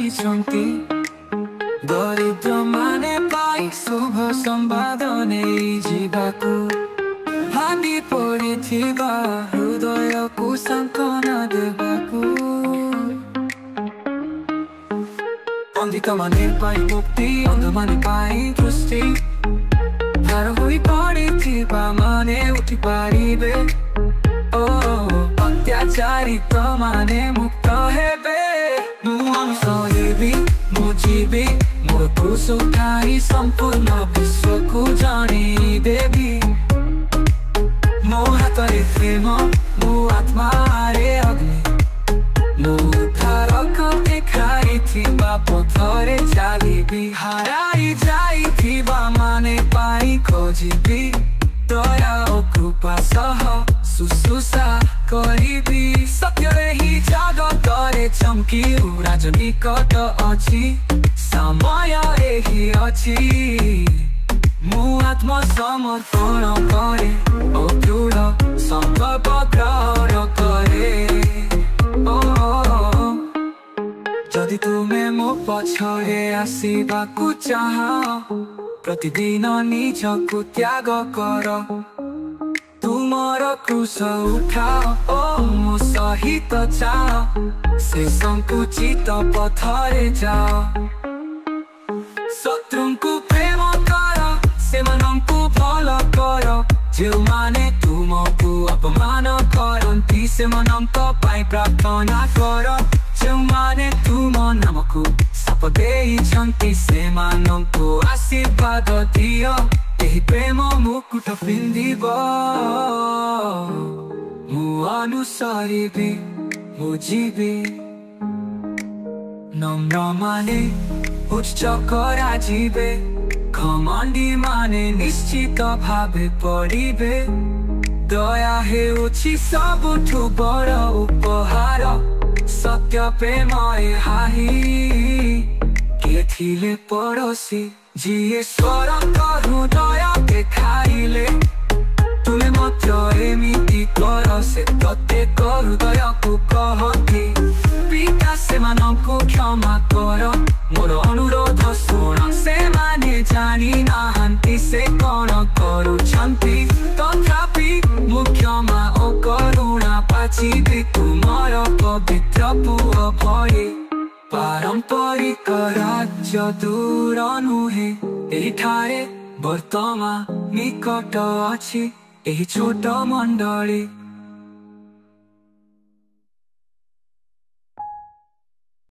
ଦେଇଛନ୍ତି। ଦରିଦ୍ର ମାନେ ପାଇ ଶୁଭ ସମ୍ବାଦ ନେଇଯିବାକୁ ଭାଙ୍ଗି ପଡ଼ିଥିବା ହୃଦୟକୁ ସାନ୍ତ୍ୱନା ଦେବାକୁ। ପଣ୍ଡିତମାନେ ପାଇଁ ମୁକ୍ତି, ଅନ୍ଧମାନେ ପାଇଁ ଦୃଷ୍ଟି, ଭାର ହୋଇ ପଡ଼ିଥିବା ମାନେ ଉଠି ପାରିବେ। ଅତ୍ୟାଚାରିତ ମାନେ ମୁକ୍ତ ହେବେ। ମୁଁ ସହିବି, ମୁଁ ଯିବି, ମୋର କ୍ରୁଶ ଉଠାଇ ସମ୍ପୂର୍ଣ୍ଣ ବିଶ୍ୱକୁ ଜଣେଇଦେବି। ମୋ ହାତରେ ପ୍ରେମ, ମୋ ଆତ୍ମାରେ ଅଗ୍ନି, ମୁଁ ଉଦ୍ଧାରକ ଦେଖାଇଥିବା ପଥରେ ଚାଲିବି। ହରାଇ ଯାଇଥିବା ମାନେ ପାଇଁ ଖୋଜିବି, ଦୟା ଓ କୃପା ସହ ଶୁଶ୍ରୂଷା କରିବି। ସତ୍ୟରେ ହିଁ ଜଗତରେ ଚମକି ରାଜ ନିକଟ ଅଛି, ସମୟ ଏହି ଅଛି। ମୁଁ ଆତ୍ମସମର୍ପଣ କରେ ଓ ଦୃଢ଼ ସଂକଳ୍ପ ଗ୍ରହଣ କରେ। ଯଦି ତୁମେ ମୋ ପଛରେ ଆସିବାକୁ ଚାହଁ, ପ୍ରତିଦିନ ନିଜକୁ ତ୍ୟାଗ କର। ତୁମର କ୍ରୁଶ ଉଠାଅ ଓ ମୋ ସହିତ ଚାଲ, ସେ ସଂକୁଚିତ ପଥରେ ଯାଅ। ଶତ୍ରୁଙ୍କୁ ପ୍ରେମ କର, ସେମାନଙ୍କୁ ଭଲ କର, ଯେଉଁମାନେ ତୁମକୁ ଅପମାନ କରନ୍ତି ସେମାନଙ୍କ ପାଇଁ ପ୍ରାର୍ଥନା କର। ଯେଉଁମାନେ ତୁମ ନାମକୁ ଶାପ ଦେଇଛନ୍ତି ସେମାନଙ୍କୁ ଆଶୀର୍ବାଦ ଦିଅ। ଏହି ପ୍ରେମ ମୁକୁଟ ପିନ୍ଧିବ। ମୁଁ ଅନୁସରିବି, ମୁଁ ଯିବି। ନମ୍ର ମାନେ ଉଚ୍ଚ କରାଯିବେ, ଘମଣ୍ଡି ମାନେ ନିଶ୍ଚିତ ଭାବେ ପଡ଼ିବେ। ଦୟା ହେଉଛି ସବୁଠୁ ବଡ଼ ଉପହାର, ସତ୍ୟ ପ୍ରେମ ଏହା ହିଁ। କିଏ ଥିଲେ ପଡ଼ୋଶୀ ଯିଏ ସ୍ୱରଙ୍କ ହୃଦୟ ଦେଖାଇଲେ, ତୁମେ ମଧ୍ୟ ଏମିତି କର। ସେ ପ୍ରତ୍ୟେକ ହୃଦୟକୁ କହନ୍ତି, ପିତା ସେମାନଙ୍କୁ କ୍ଷମା କର, ମୋର ଅନୁରୋଧ ଶୁଣ। ସେମାନେ ଜାଣି ନାହାନ୍ତି ସେ କ'ଣ କରୁଛନ୍ତି, ତଥାପି ମୁଁ କ୍ଷମା ଓ କରୁଣା ପାଚିବି ତୁମର ପବିତ୍ର ପୁଅ ଭଳି। ପାରମ୍ପରିକ ରାଜ୍ୟ ଦୂର ନୁହେଁ, ଏହିଠାରେ ବର୍ତ୍ତମାନ ନିକଟ ଅଛି ଏହି ଛୋଟ ମଣ୍ଡଳୀ।